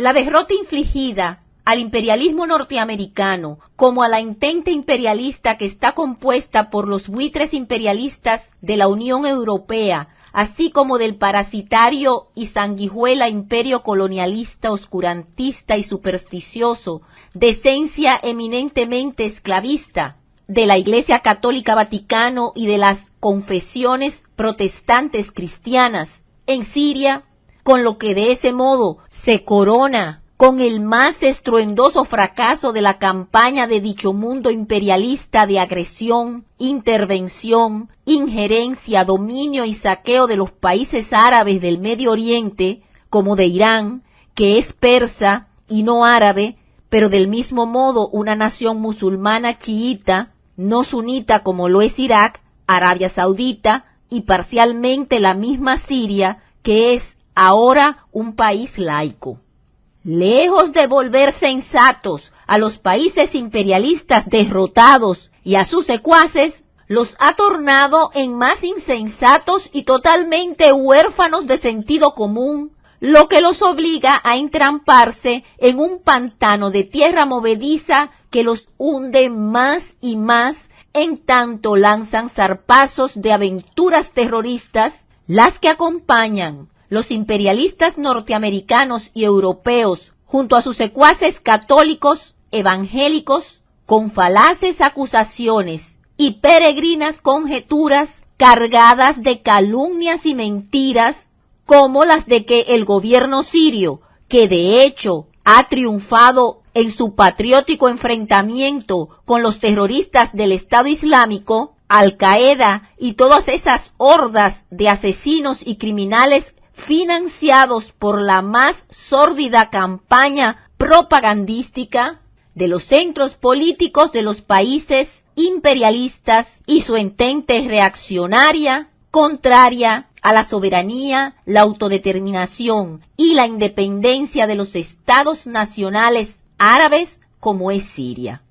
La derrota infligida al imperialismo norteamericano como a la entente imperialista que está compuesta por los buitres imperialistas de la Unión Europea, así como del parasitario y sanguijuela imperio colonialista, oscurantista y supersticioso, de esencia eminentemente esclavista, de la Iglesia Católica Vaticano y de las confesiones protestantes cristianas en Siria, con lo que de ese modo se corona con el más estruendoso fracaso de la campaña de dicho mundo imperialista de agresión, intervención, injerencia, dominio y saqueo de los países árabes del Medio Oriente, como de Irán, que es persa y no árabe, pero del mismo modo una nación musulmana chiita, no sunita como lo es Irak, Arabia Saudita y parcialmente la misma Siria, que es ahora un país laico. Lejos de volver sensatos a los países imperialistas derrotados y a sus secuaces, los ha tornado en más insensatos y totalmente huérfanos de sentido común, lo que los obliga a entramparse en un pantano de tierra movediza que los hunde más y más, en tanto lanzan zarpazos de aventuras terroristas, las que acompañan los imperialistas norteamericanos y europeos, junto a sus secuaces católicos, evangélicos, con falaces acusaciones y peregrinas conjeturas cargadas de calumnias y mentiras, como las de que el gobierno sirio, que de hecho ha triunfado en su patriótico enfrentamiento con los terroristas del Estado Islámico, Al-Qaeda y todas esas hordas de asesinos y criminales financiados por la más sórdida campaña propagandística de los centros políticos de los países imperialistas y su entente reaccionaria, contraria a la soberanía, la autodeterminación y la independencia de los estados nacionales árabes como es Siria.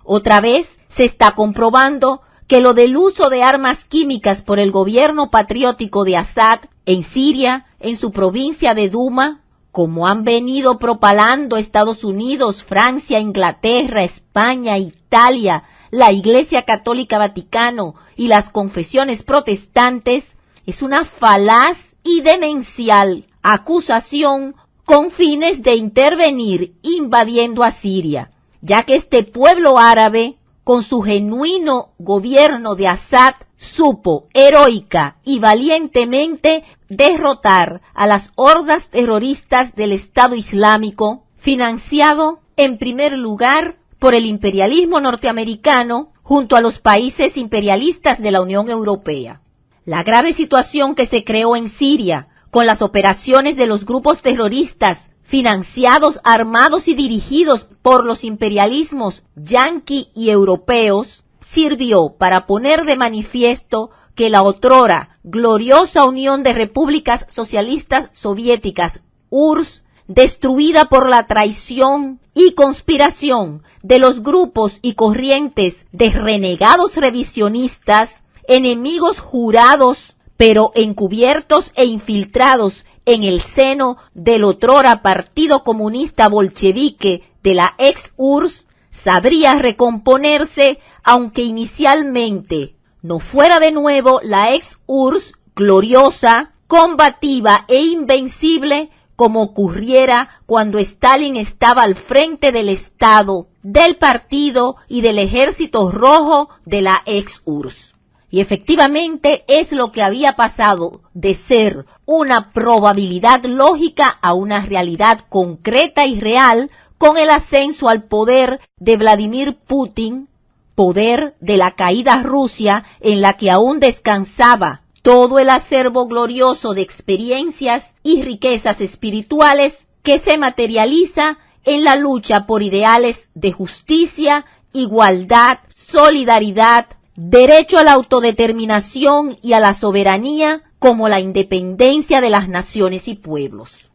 Otra vez se está comprobando que lo del uso de armas químicas por el gobierno patriótico de Assad en Siria, en su provincia de Duma, como han venido propalando Estados Unidos, Francia, Inglaterra, España, Italia, la Iglesia Católica Vaticano y las confesiones protestantes, es una falaz y demencial acusación con fines de intervenir invadiendo a Siria, ya que este pueblo árabe, con su genuino gobierno de Assad, supo heroica y valientemente derrotar a las hordas terroristas del Estado Islámico, financiado en primer lugar por el imperialismo norteamericano junto a los países imperialistas de la Unión Europea. La grave situación que se creó en Siria con las operaciones de los grupos terroristas financiados, armados y dirigidos por los imperialismos yanqui y europeos, sirvió para poner de manifiesto que la otrora gloriosa Unión de Repúblicas Socialistas Soviéticas, URSS, destruida por la traición y conspiración de los grupos y corrientes de renegados revisionistas, enemigos jurados, pero encubiertos e infiltrados en el seno del otrora Partido Comunista Bolchevique de la ex-URSS, sabría recomponerse, aunque inicialmente no fuera de nuevo la ex-URSS gloriosa, combativa e invencible, como ocurriera cuando Stalin estaba al frente del Estado, del partido y del ejército rojo de la ex-URSS. Y efectivamente es lo que había pasado de ser una probabilidad lógica a una realidad concreta y real con el ascenso al poder de Vladimir Putin, poder de la caída Rusia en la que aún descansaba todo el acervo glorioso de experiencias y riquezas espirituales que se materializa en la lucha por ideales de justicia, igualdad, solidaridad, derecho a la autodeterminación y a la soberanía, como la independencia de las naciones y pueblos.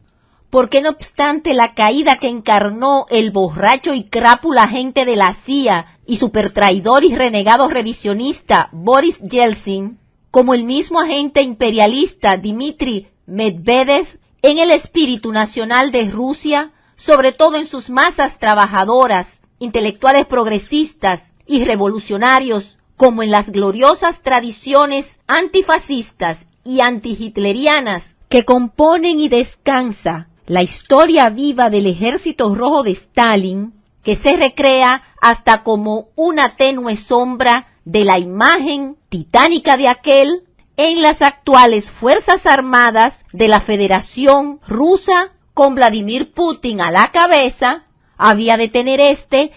Porque no obstante la caída que encarnó el borracho y crápula agente de la CIA y supertraidor y renegado revisionista Boris Yeltsin, como el mismo agente imperialista Dmitry Medvedev, en el espíritu nacional de Rusia, sobre todo en sus masas trabajadoras, intelectuales progresistas y revolucionarios, como en las gloriosas tradiciones antifascistas y antihitlerianas que componen y descansa la historia viva del Ejército Rojo de Stalin, que se recrea hasta como una tenue sombra de la imagen titánica de aquel en las actuales Fuerzas Armadas de la Federación Rusa, con Vladimir Putin a la cabeza. Había de tener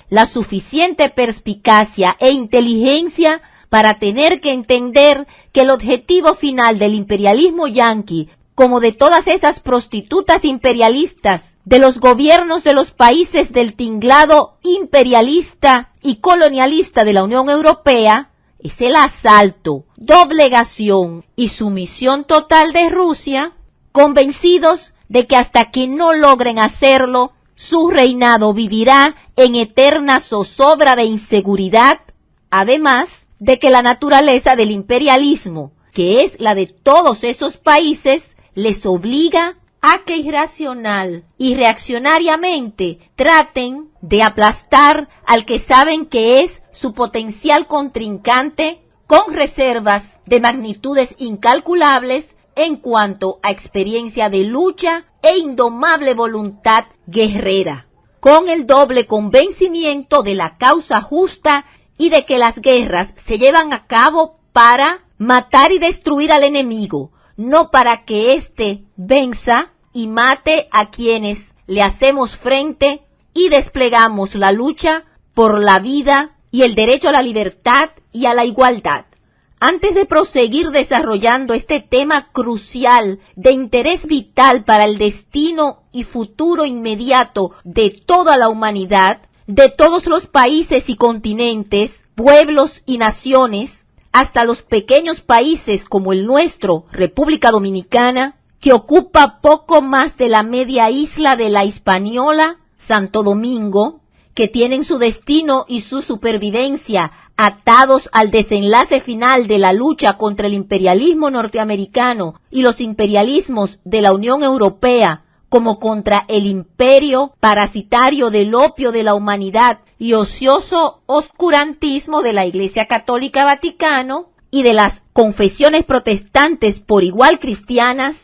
la suficiente perspicacia e inteligencia para tener que entender que el objetivo final del imperialismo yanqui, como de todas esas prostitutas imperialistas de los gobiernos de los países del tinglado imperialista y colonialista de la Unión Europea, es el asalto, doblegación y sumisión total de Rusia, convencidos de que hasta que no logren hacerlo, su reinado vivirá en eterna zozobra de inseguridad, además de que la naturaleza del imperialismo, que es la de todos esos países, les obliga a que irracional y reaccionariamente traten de aplastar al que saben que es su potencial contrincante, con reservas de magnitudes incalculables en cuanto a experiencia de lucha e indomable voluntad guerrera, con el doble convencimiento de la causa justa y de que las guerras se llevan a cabo para matar y destruir al enemigo, no para que éste venza y mate a quienes le hacemos frente y desplegamos la lucha por la vida y el derecho a la libertad y a la igualdad. Antes de proseguir desarrollando este tema crucial de interés vital para el destino y futuro inmediato de toda la humanidad, de todos los países y continentes, pueblos y naciones, hasta los pequeños países como el nuestro, República Dominicana, que ocupa poco más de la media isla de la Hispaniola, Santo Domingo, que tienen su destino y su supervivencia atados al desenlace final de la lucha contra el imperialismo norteamericano y los imperialismos de la Unión Europea, como contra el imperio parasitario del opio de la humanidad y ocioso oscurantismo de la Iglesia Católica Vaticano y de las confesiones protestantes por igual cristianas,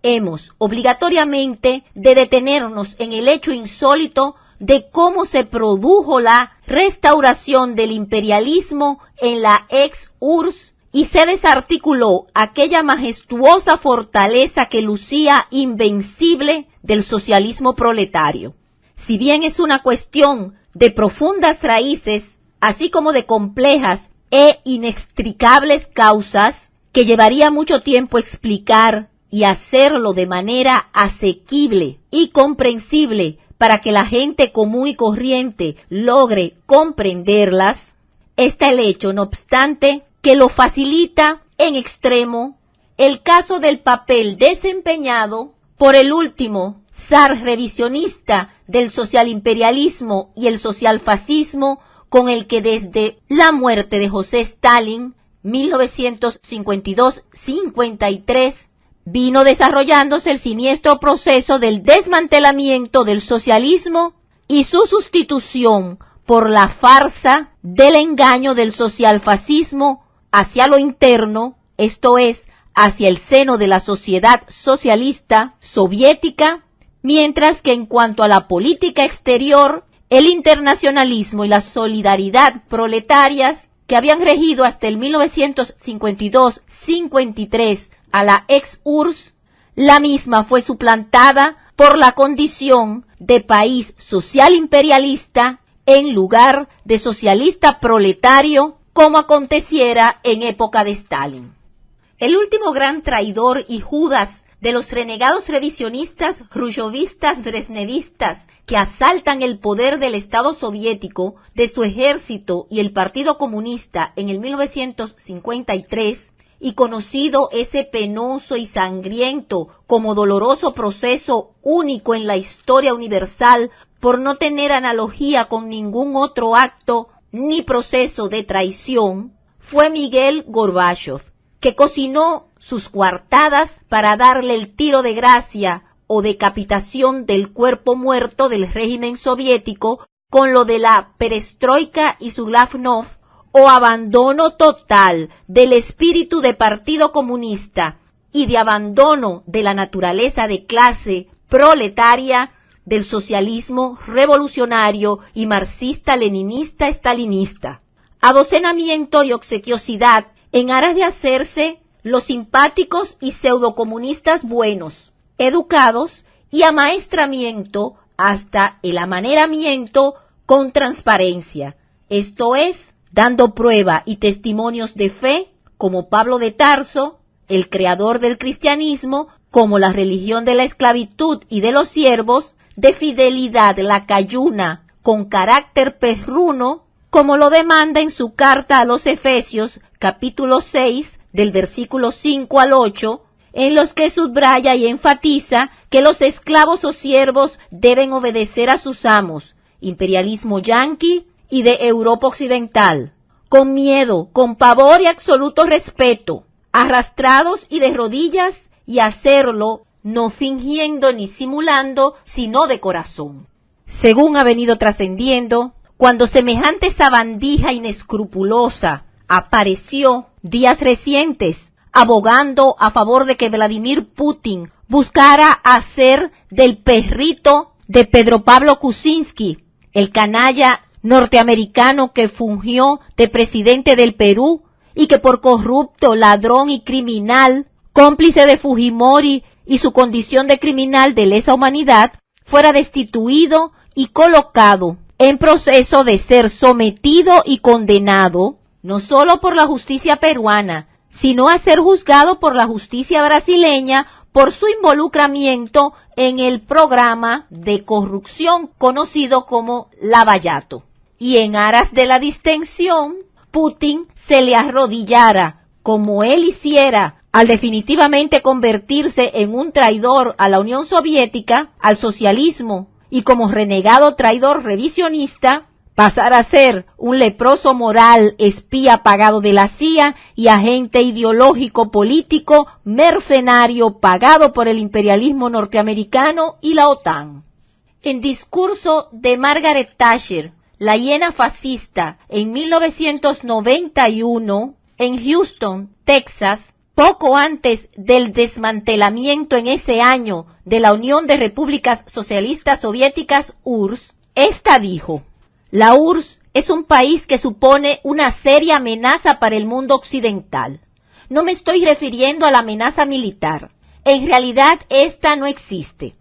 hemos obligatoriamente de detenernos en el hecho insólito de cómo se produjo la restauración del imperialismo en la ex-URSS y se desarticuló aquella majestuosa fortaleza que lucía invencible del socialismo proletario. Si bien es una cuestión de profundas raíces, así como de complejas e inextricables causas, que llevaría mucho tiempo explicar y hacerlo de manera asequible y comprensible para que la gente común y corriente logre comprenderlas, está el hecho, no obstante, que lo facilita en extremo el caso del papel desempeñado por el último zar revisionista del socialimperialismo y el socialfascismo, con el que desde la muerte de José Stalin, 1952-53, vino desarrollándose el siniestro proceso del desmantelamiento del socialismo y su sustitución por la farsa del engaño del socialfascismo hacia lo interno, esto es, hacia el seno de la sociedad socialista soviética, mientras que en cuanto a la política exterior, el internacionalismo y la solidaridad proletarias que habían regido hasta el 1952-53 a la ex-URSS, la misma fue suplantada por la condición de país social imperialista en lugar de socialista proletario, como aconteciera en época de Stalin. El último gran traidor y Judas de los renegados revisionistas khrushchevistas brezhnevistas que asaltan el poder del Estado soviético, de su ejército y el Partido Comunista en el 1953, y conocido ese penoso y sangriento como doloroso proceso único en la historia universal por no tener analogía con ningún otro acto ni proceso de traición, fue Miguel Gorbachov, que cocinó sus coartadas para darle el tiro de gracia o decapitación del cuerpo muerto del régimen soviético con lo de la perestroika y su glasnost, o abandono total del espíritu de Partido Comunista y de abandono de la naturaleza de clase proletaria del socialismo revolucionario y marxista-leninista-estalinista. Adocenamiento y obsequiosidad en aras de hacerse los simpáticos y pseudocomunistas buenos, educados, y amaestramiento hasta el amaneramiento con transparencia, esto es, dando prueba y testimonios de fe, como Pablo de Tarso, el creador del cristianismo, como la religión de la esclavitud y de los siervos, de fidelidad lacayuna con carácter perruno, como lo demanda en su carta a los Efesios, capítulo 6, del versículo 5 al 8, en los que subraya y enfatiza que los esclavos o siervos deben obedecer a sus amos, imperialismo yanqui y de Europa Occidental, con miedo, con pavor y absoluto respeto, arrastrados y de rodillas, y hacerlo no fingiendo ni simulando, sino de corazón. Según ha venido trascendiendo, cuando semejante sabandija inescrupulosa apareció días recientes, abogando a favor de que Vladimir Putin buscara hacer del perrito de Pedro Pablo Kuczynski, el canalla norteamericano que fungió de presidente del Perú y que por corrupto, ladrón y criminal, cómplice de Fujimori y su condición de criminal de lesa humanidad, fuera destituido y colocado en proceso de ser sometido y condenado, no solo por la justicia peruana, sino a ser juzgado por la justicia brasileña por su involucramiento en el programa de corrupción conocido como Lavallato. Y en aras de la distensión, Putin se le arrodillara, como él hiciera, al definitivamente convertirse en un traidor a la Unión Soviética, al socialismo, y como renegado traidor revisionista, pasar a ser un leproso moral, espía pagado de la CIA y agente ideológico político mercenario pagado por el imperialismo norteamericano y la OTAN. En discurso de Margaret Thatcher, la hiena fascista, en 1991, en Houston, Texas, poco antes del desmantelamiento en ese año de la Unión de Repúblicas Socialistas Soviéticas URSS, esta dijo: la URSS es un país que supone una seria amenaza para el mundo occidental. No me estoy refiriendo a la amenaza militar. En realidad, esta no existe.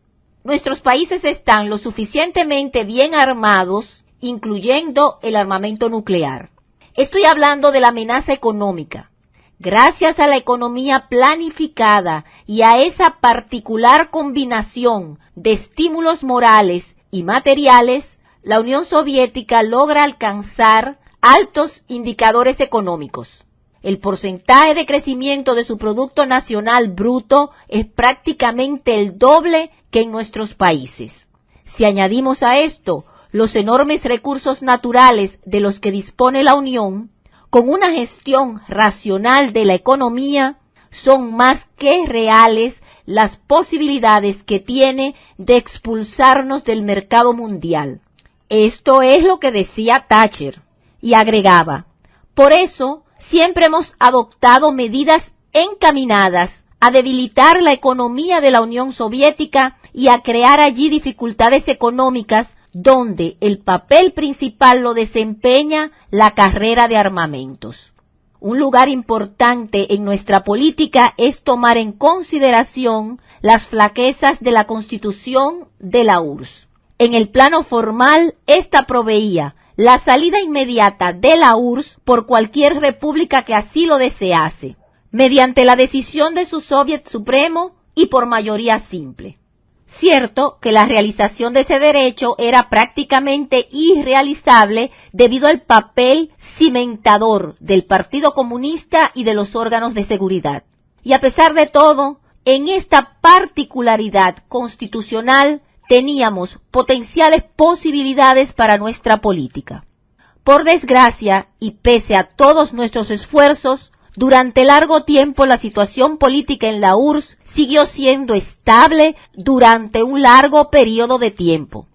Nuestros países están lo suficientemente bien armados, incluyendo el armamento nuclear. Estoy hablando de la amenaza económica. Gracias a la economía planificada y a esa particular combinación de estímulos morales y materiales, la Unión Soviética logra alcanzar altos indicadores económicos. El porcentaje de crecimiento de su Producto Nacional Bruto es prácticamente el doble que en nuestros países. Si añadimos a esto los enormes recursos naturales de los que dispone la Unión, con una gestión racional de la economía, son más que reales las posibilidades que tiene de expulsarnos del mercado mundial. Esto es lo que decía Thatcher, y agregaba: por eso siempre hemos adoptado medidas encaminadas a debilitar la economía de la Unión Soviética y a crear allí dificultades económicas donde el papel principal lo desempeña la carrera de armamentos. Un lugar importante en nuestra política es tomar en consideración las flaquezas de la Constitución de la URSS. En el plano formal, esta proveía la salida inmediata de la URSS por cualquier república que así lo desease, mediante la decisión de su Soviet Supremo y por mayoría simple. Cierto que la realización de ese derecho era prácticamente irrealizable debido al papel cimentador del Partido Comunista y de los órganos de seguridad. Y a pesar de todo, en esta particularidad constitucional teníamos potenciales posibilidades para nuestra política. Por desgracia, y pese a todos nuestros esfuerzos, Durante largo tiempo la situación política en la URSS siguió siendo estable durante un largo periodo de tiempo.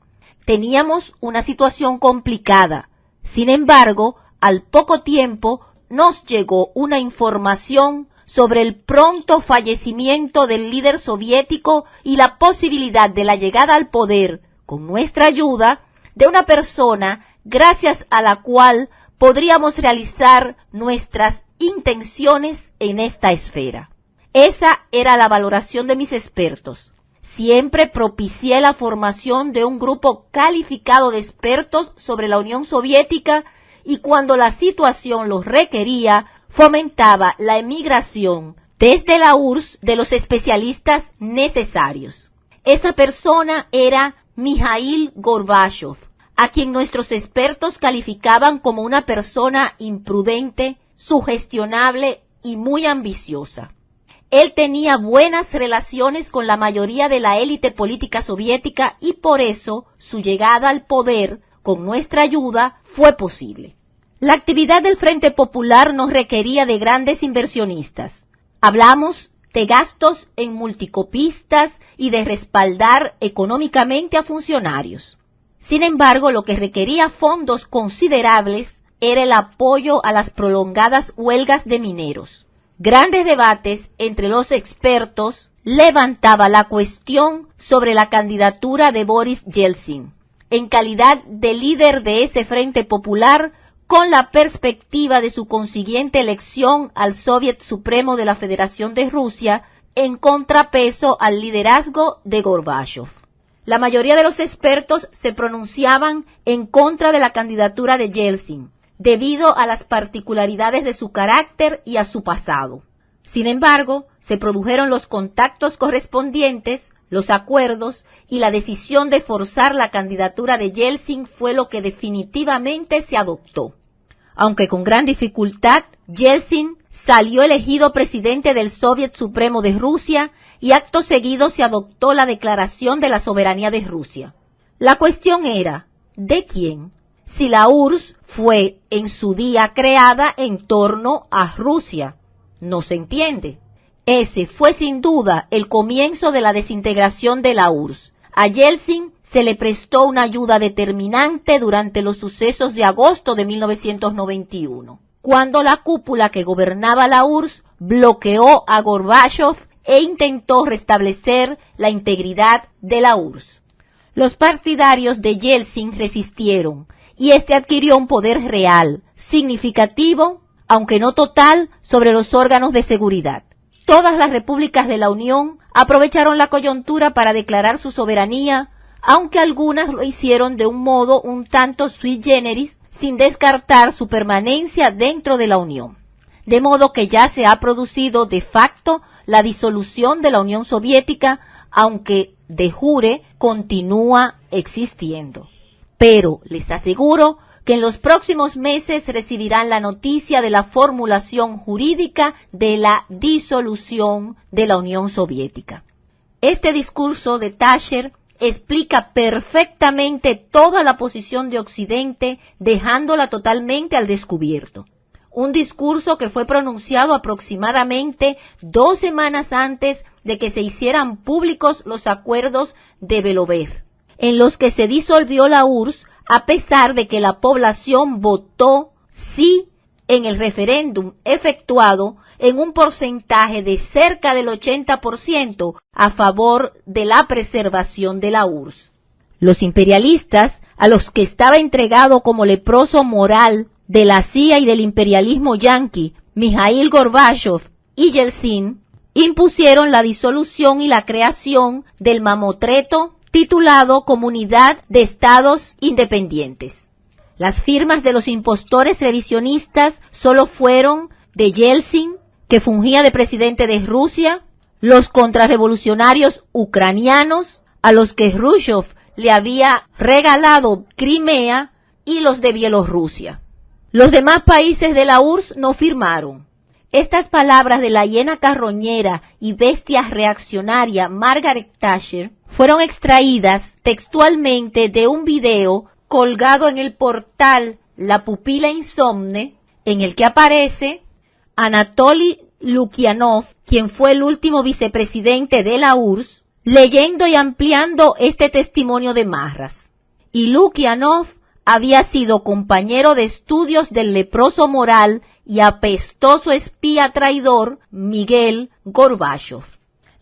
Teníamos una situación complicada. Sin embargo, al poco tiempo nos llegó una información sobre el pronto fallecimiento del líder soviético y la posibilidad de la llegada al poder, con nuestra ayuda, de una persona gracias a la cual podríamos realizar nuestras intenciones en esta esfera. Esa era la valoración de mis expertos. Siempre propicié la formación de un grupo calificado de expertos sobre la Unión Soviética y cuando la situación los requería, fomentaba la emigración desde la URSS de los especialistas necesarios. Esa persona era Mikhail Gorbachov, a quien nuestros expertos calificaban como una persona imprudente, sugestionable y muy ambiciosa. Él tenía buenas relaciones con la mayoría de la élite política soviética y por eso su llegada al poder, con nuestra ayuda, fue posible. La actividad del Frente Popular nos requería de grandes inversionistas. Hablamos de gastos en multicopistas y de respaldar económicamente a funcionarios. Sin embargo, lo que requería fondos considerables era el apoyo a las prolongadas huelgas de mineros. Grandes debates entre los expertos levantaba la cuestión sobre la candidatura de Boris Yeltsin, en calidad de líder de ese Frente Popular, con la perspectiva de su consiguiente elección al Soviet Supremo de la Federación de Rusia, en contrapeso al liderazgo de Gorbachov. La mayoría de los expertos se pronunciaban en contra de la candidatura de Yeltsin, debido a las particularidades de su carácter y a su pasado. Sin embargo, se produjeron los contactos correspondientes, los acuerdos y la decisión de forzar la candidatura de Yeltsin fue lo que definitivamente se adoptó. Aunque con gran dificultad, Yeltsin salió elegido presidente del Soviet Supremo de Rusia y acto seguido se adoptó la Declaración de la Soberanía de Rusia. La cuestión era, ¿de quién? Si la URSS fue en su día creada en torno a Rusia. No se entiende. Ese fue sin duda el comienzo de la desintegración de la URSS. A Yeltsin se le prestó una ayuda determinante durante los sucesos de agosto de 1991, cuando la cúpula que gobernaba la URSS bloqueó a Gorbachov e intentó restablecer la integridad de la URSS. Los partidarios de Yeltsin resistieron y este adquirió un poder real, significativo, aunque no total, sobre los órganos de seguridad. Todas las repúblicas de la Unión aprovecharon la coyuntura para declarar su soberanía, aunque algunas lo hicieron de un modo un tanto sui generis, sin descartar su permanencia dentro de la Unión. De modo que ya se ha producido de facto la disolución de la Unión Soviética, aunque de jure continúa existiendo. Pero les aseguro que en los próximos meses recibirán la noticia de la formulación jurídica de la disolución de la Unión Soviética. Este discurso de Thatcher explica perfectamente toda la posición de Occidente, dejándola totalmente al descubierto. Un discurso que fue pronunciado aproximadamente 2 semanas antes de que se hicieran públicos los acuerdos de Belovev, en los que se disolvió la URSS, a pesar de que la población votó sí en el referéndum efectuado en un porcentaje de cerca del 80% a favor de la preservación de la URSS. Los imperialistas, a los que estaba entregado como leproso moral de la CIA y del imperialismo yanqui, Mikhail Gorbachov y Yeltsin, impusieron la disolución y la creación del mamotreto titulado Comunidad de Estados Independientes. Las firmas de los impostores revisionistas solo fueron de Yeltsin, que fungía de presidente de Rusia, los contrarrevolucionarios ucranianos, a los que Khrushchev le había regalado Crimea, y los de Bielorrusia. Los demás países de la URSS no firmaron. Estas palabras de la hiena carroñera y bestia reaccionaria Margaret Thatcher fueron extraídas textualmente de un video colgado en el portal La Pupila Insomne, en el que aparece: Anatoly Lukianov, quien fue el último vicepresidente de la URSS, leyendo y ampliando este testimonio de Marras. Y Lukianov había sido compañero de estudios del leproso moral y apestoso espía traidor Miguel Gorbachov.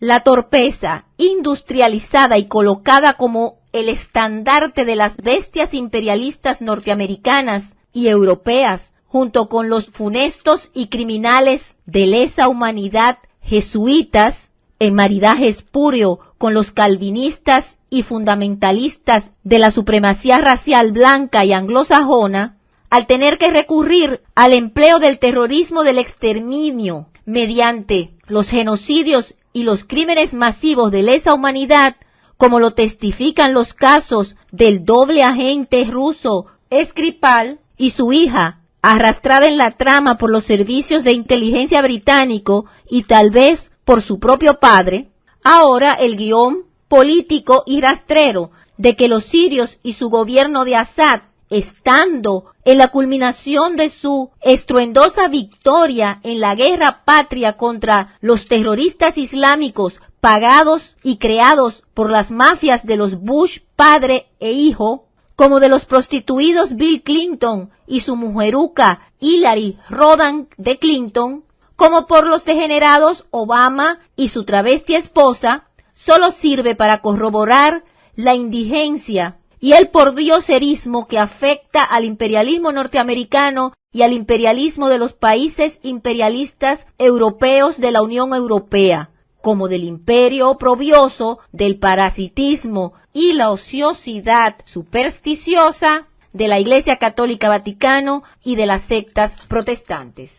La torpeza industrializada y colocada como el estandarte de las bestias imperialistas norteamericanas y europeas, junto con los funestos y criminales de lesa humanidad jesuitas, en maridaje espurio con los calvinistas y fundamentalistas de la supremacía racial blanca y anglosajona, al tener que recurrir al empleo del terrorismo del exterminio mediante los genocidios y los crímenes masivos de lesa humanidad, como lo testifican los casos del doble agente ruso Skripal y su hija, arrastrada en la trama por los servicios de inteligencia británico y tal vez por su propio padre, ahora el guión político y rastrero de que los sirios y su gobierno de Assad, estando en la culminación de su estruendosa victoria en la guerra patria contra los terroristas islámicos pagados y creados por las mafias de los Bush padre e hijo, como de los prostituidos Bill Clinton y su mujeruca Hillary Rodham de Clinton, como por los degenerados Obama y su travesti esposa, solo sirve para corroborar la indigencia y el pordioserismo que afecta al imperialismo norteamericano y al imperialismo de los países imperialistas europeos de la Unión Europea, como del imperio oprobioso, del parasitismo y la ociosidad supersticiosa de la Iglesia Católica Vaticano y de las sectas protestantes.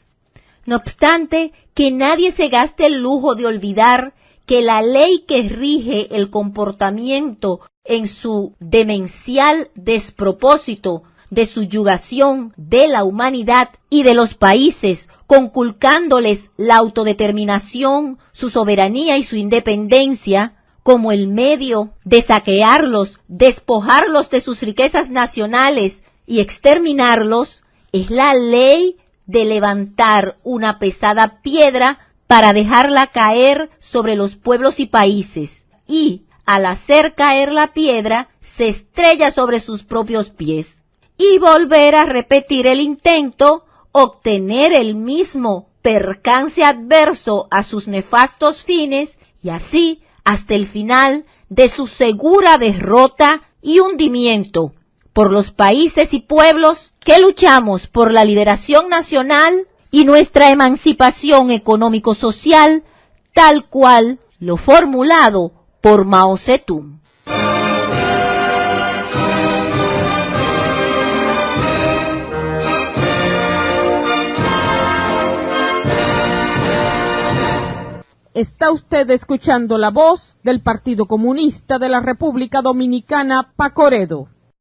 No obstante, que nadie se gaste el lujo de olvidar que la ley que rige el comportamiento en su demencial despropósito de subyugación de la humanidad y de los países, conculcándoles la autodeterminación, su soberanía y su independencia, como el medio de saquearlos, despojarlos de sus riquezas nacionales y exterminarlos, es la ley de levantar una pesada piedra para dejarla caer sobre los pueblos y países, y al hacer caer la piedra, se estrella sobre sus propios pies, y volver a repetir el intento, obtener el mismo percance adverso a sus nefastos fines, y así hasta el final de su segura derrota y hundimiento por los países y pueblos que luchamos por la liberación nacional y nuestra emancipación económico-social, tal cual lo formulado por Mao Zedong. Está usted escuchando la voz del Partido Comunista de la República Dominicana, Pacoredo.